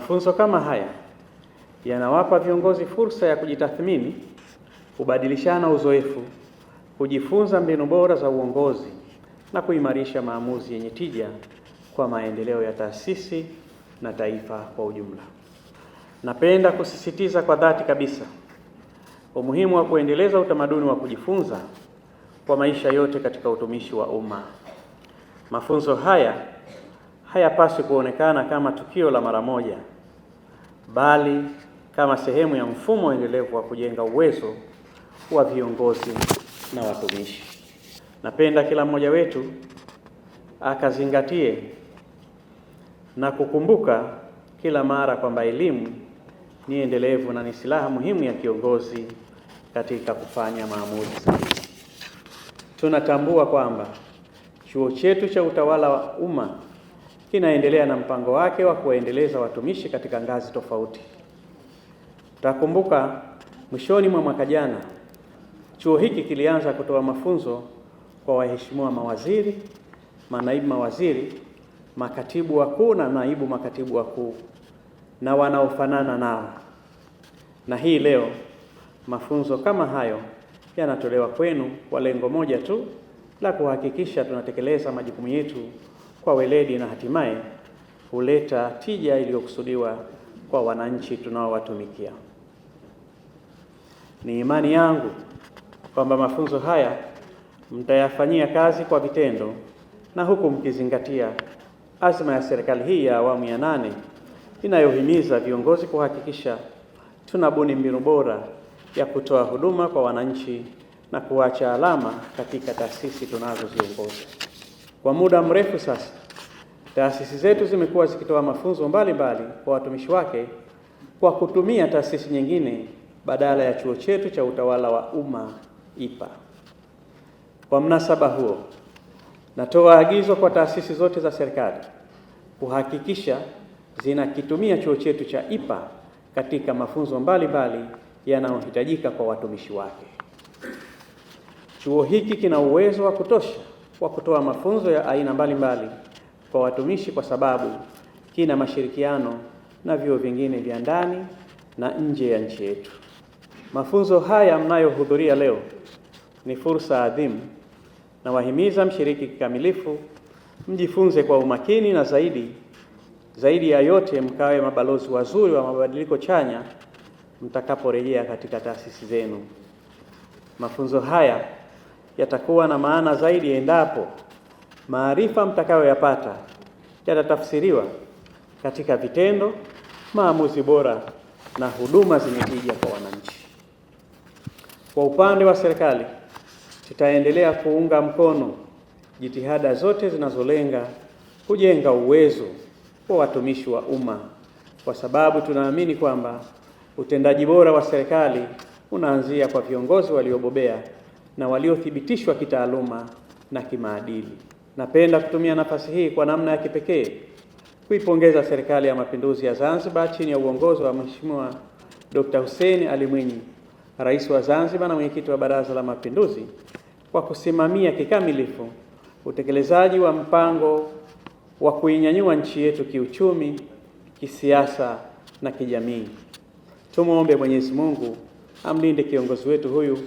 Mafunzo kama haya yanawapa viongozi fursa ya kujitathmini, kubadilishana uzoefu, kujifunza mbinu bora za uongozi na kuimarisha maamuzi yenye tija kwa maendeleo ya taasisi na taifa kwa ujumla. Napenda kusisitiza kwa dhati kabisa umuhimu wa kuendeleza utamaduni wa kujifunza kwa maisha yote katika utumishi wa umma. Mafunzo haya hayapaswi kuonekana kama tukio la mara moja, bali kama sehemu ya mfumo endelevu wa kujenga uwezo wa viongozi na watumishi. Napenda kila mmoja wetu akazingatie na kukumbuka kila mara kwamba elimu ni endelevu na ni silaha muhimu ya kiongozi katika kufanya maamuzi sahihi. Tunatambua kwamba chuo chetu cha utawala wa umma kinaendelea na mpango wake wa kuendeleza watumishi katika ngazi tofauti. Tutakumbuka mwishoni mwa mwaka jana, chuo hiki kilianza kutoa mafunzo kwa waheshimiwa mawaziri, manaibu mawaziri, makatibu wakuu na naibu makatibu wakuu na wanaofanana nao. Na hii leo mafunzo kama hayo yanatolewa kwenu kwa lengo moja tu la kuhakikisha tunatekeleza majukumu yetu kwa weledi na hatimaye huleta tija iliyokusudiwa kwa wananchi tunaowatumikia. Ni imani yangu kwamba mafunzo haya mtayafanyia kazi kwa vitendo na huku mkizingatia azma ya serikali hii ya awamu ya 8 inayohimiza viongozi kuhakikisha tunabuni mbinu bora ya kutoa huduma kwa wananchi na kuacha alama katika taasisi tunazoziongoza. Kwa muda mrefu sasa, taasisi zetu zimekuwa zikitoa mafunzo mbalimbali kwa watumishi wake kwa kutumia taasisi nyingine badala ya chuo chetu cha utawala wa umma IPA. Kwa mnasaba huo, natoa agizo kwa taasisi zote za serikali kuhakikisha zinakitumia chuo chetu cha IPA katika mafunzo mbalimbali yanayohitajika kwa watumishi wake. Chuo hiki kina uwezo wa kutosha wa kutoa mafunzo ya aina mbalimbali kwa watumishi kwa sababu kina mashirikiano na vyuo vingine vya ndani na nje ya nchi yetu. Mafunzo haya mnayohudhuria leo ni fursa adhimu, na wahimiza mshiriki kikamilifu, mjifunze kwa umakini na zaidi ya yote mkawe mabalozi wazuri wa mabadiliko chanya mtakaporejea katika taasisi zenu. Mafunzo haya yatakuwa na maana zaidi endapo maarifa mtakayoyapata yatatafsiriwa katika vitendo, maamuzi bora na huduma zenye tija kwa wananchi. Kwa upande wa serikali, tutaendelea kuunga mkono jitihada zote zinazolenga kujenga uwezo wa watumishi wa umma, kwa sababu tunaamini kwamba utendaji bora wa serikali unaanzia kwa viongozi waliobobea na waliothibitishwa kitaaluma na kimaadili. Napenda kutumia nafasi hii kwa namna ya kipekee kuipongeza Serikali ya Mapinduzi ya Zanzibar chini ya uongozi wa Mheshimiwa Dr. Hussein Ali Mwinyi, Rais wa Zanzibar na Mwenyekiti wa Baraza la Mapinduzi, kwa kusimamia kikamilifu utekelezaji wa mpango wa kuinyanyua nchi yetu kiuchumi, kisiasa na kijamii. Tumuombe Mwenyezi Mungu amlinde kiongozi wetu huyu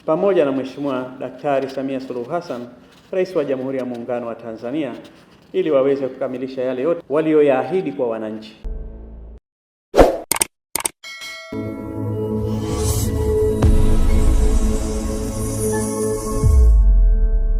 pamoja na Mheshimiwa Daktari Samia Suluhu Hassan, Rais wa Jamhuri ya Muungano wa Tanzania, ili waweze kukamilisha yale yote walioyaahidi kwa wananchi.